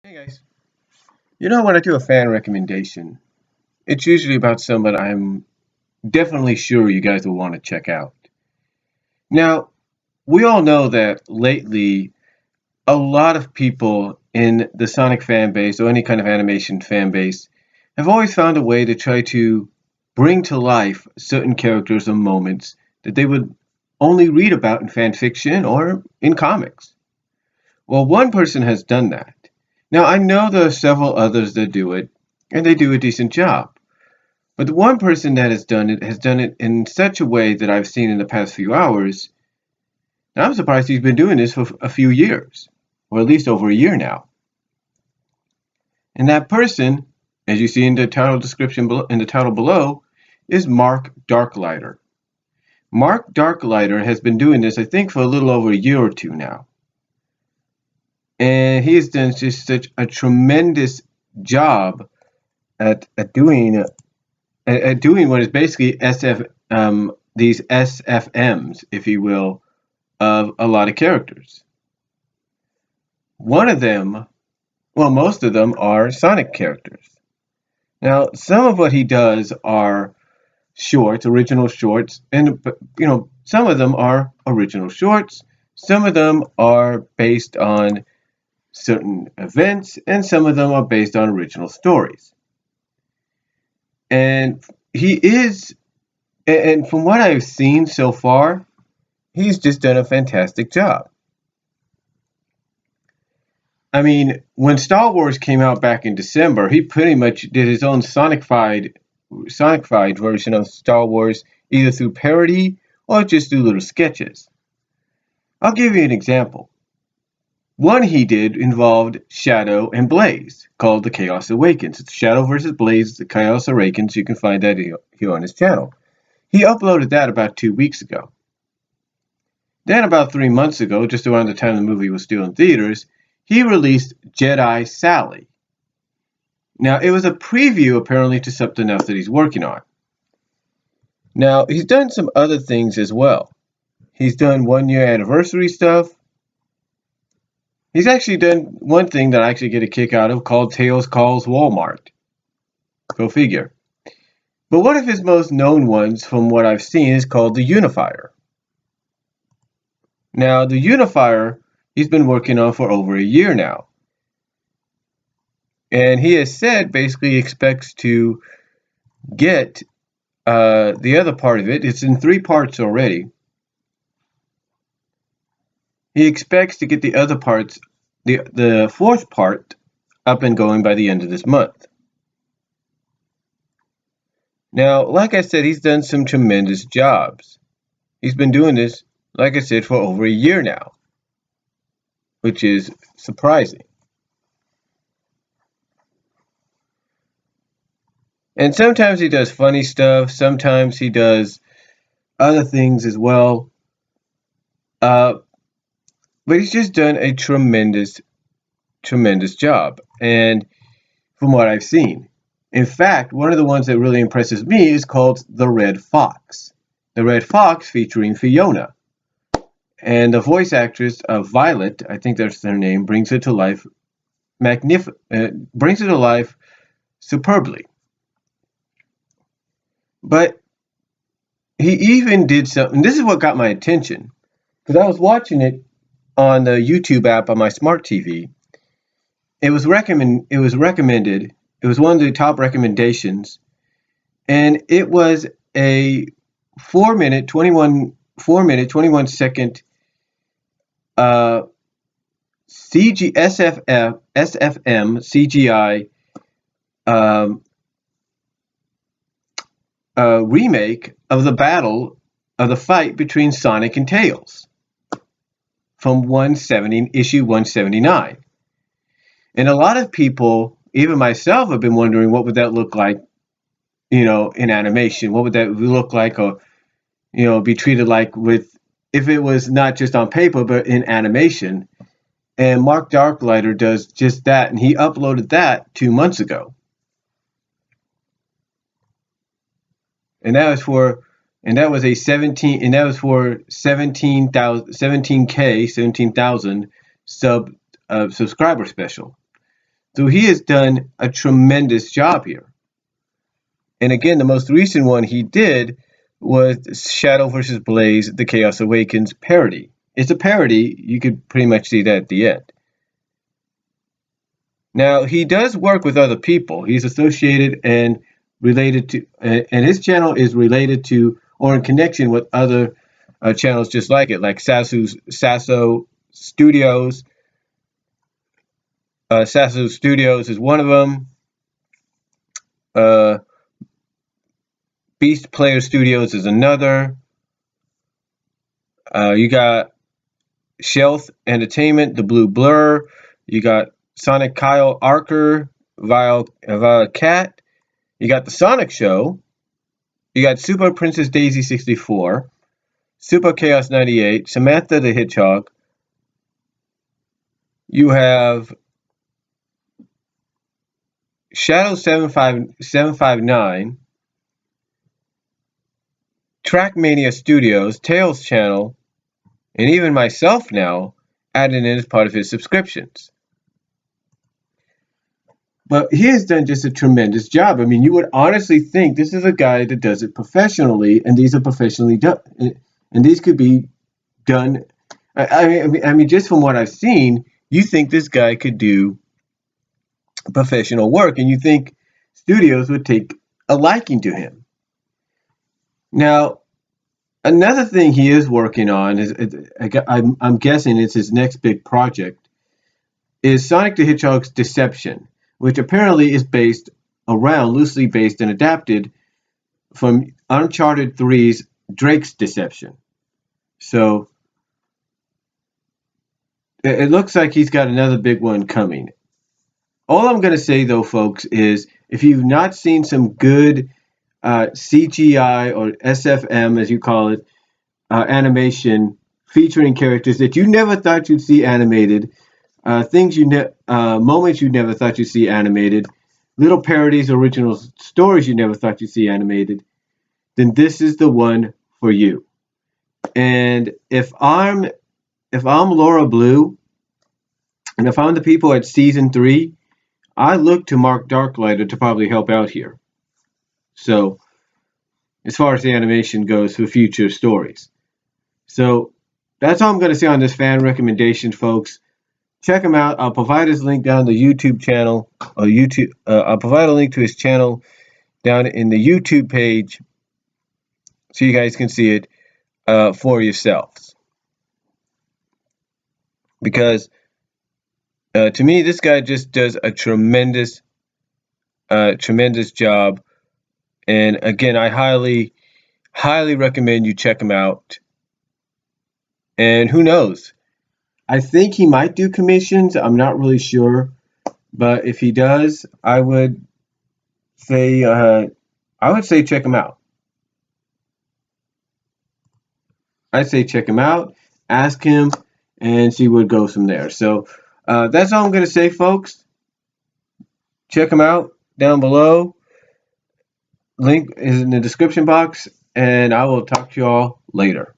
Hey guys. When I do a fan recommendation, it's usually about someone I'm definitely sure you guys will want to check out. Now, we all know that lately a lot of people in the Sonic fan base or any kind of animation fan base have always found a way to try to bring to life certain characters or moments that they would only read about in fan fiction or in comics. Well, one person has done that. Now, I know there are several others that do it, and they do a decent job. But the one person that has done it in such a way that I've seen in the past few hours. Now, I'm surprised he's been doing this for a few years, or at least over a year now. And that person, as you see in the title description in the title below, is Mark Darklighter. Mark Darklighter has been doing this, I think, for a little over a year or two now. And he has done just such a tremendous job at doing what is basically these SFMs, if you will, of a lot of characters. One of them, well, most of them are Sonic characters. Now, some of what he does are shorts, original shorts, and some of them are original shorts. Some of them are based on certain events, and some of them are based on original stories. And and from what I've seen so far, he's just done a fantastic job. I mean, when Star Wars came out back in December, he pretty much did his own Sonicified version of Star Wars, either through parody or just through little sketches. I'll give you an example. One he did involved Shadow and Blaze, called The Chaos Awakens. It's Shadow versus Blaze, The Chaos Awakens. You can find that here on his channel. He uploaded that about 2 weeks ago. Then about 3 months ago, just around the time the movie was still in theaters, he released Jedi Sally. Now, it was a preview apparently to something else that he's working on. Now, he's done some other things as well. He's done 1 year anniversary stuff. He's actually done one thing that I actually get a kick out of called Tails Calls Walmart. Go figure. But one of his most known ones from what I've seen is called the Unifier. Now, the Unifier he's been working on for over a year now. And he has said basically expects to get the other part of it. It's in 3 parts already. He expects to get the other parts, the 4th part, up and going by the end of this month. Now, like I said, he's done some tremendous jobs. He's been doing this, like I said, for over a year now, which is surprising. And sometimes he does funny stuff. Sometimes he does other things as well. But he's just done a tremendous job. And from what I've seen. In fact, one of the ones that really impresses me is called The Red Fox. The Red Fox featuring Fiona. And the voice actress of Violet, I think that's her name, brings it to life superbly. But he even did something. This is what got my attention, because I was watching it on the YouTube app on my smart TV. It was recommended. It was one of the top recommendations, and it was a 4 minute 21 second SFM CGI remake of the fight between Sonic and Tails from issue 179. And a lot of people, even myself, have been wondering what would that look like, in animation. What would that look like, or be treated like if it was not just on paper but in animation. And Mark Darklighter does just that, and he uploaded that 2 months ago. And that was for 17,000 subscriber special. So he has done a tremendous job here. And again, the most recent one he did was Shadow versus Blaze, The Chaos Awakens parody. It's a parody. You could pretty much see that at the end. Now, he does work with other people. He's associated and related to, and his channel is related to or in connection with other channels just like it, like Sasso Studios. Sasso Studios is one of them. Uh, Beast Player Studios is another. You got Shelf Entertainment, The Blue Blur. You got Sonic Kyle Archer, Vile Cat. You got The Sonic Show. You got Super Princess Daisy 64, Super Chaos 98, Samantha the Hedgehog. You have Shadow 759, Trackmania Studios, Tails Channel, and even myself now added in as part of his subscriptions. But he has done just a tremendous job. I mean, you would honestly think this is a guy that does it professionally, and these are professionally done, and these could be done. I mean, just from what I've seen, you think this guy could do professional work, and you think studios would take a liking to him. Now, another thing he is working on is, I'm guessing it's his next big project, is Sonic the Hedgehog's Deception, which apparently is loosely based and adapted from Uncharted 3's Drake's Deception. So it looks like he's got another big one coming. All I'm going to say, though, folks, is if you've not seen some good CGI or SFM, as you call it, animation featuring characters that you never thought you'd see animated, moments you never thought you'd see animated, little parodies, original stories you never thought you'd see animated, then this is the one for you. And if I'm Laura Blue, and if I'm the people at season 3, I look to Mark Darklighter to probably help out here. So, as far as the animation goes for future stories. So, that's all I'm going to say on this fan recommendation, folks. Check him out. I'll provide his link down the YouTube channel. I'll provide a link to his channel down in the YouTube page so you guys can see it for yourselves. Because to me, this guy just does a tremendous job. And again, I highly recommend you check him out. And who knows? I think he might do commissions. I'm not really sure. But if he does, I would say check him out. I'd say check him out, ask him, and see where it goes from there. So that's all I'm going to say, folks. Check him out down below. Link is in the description box, and I will talk to you all later.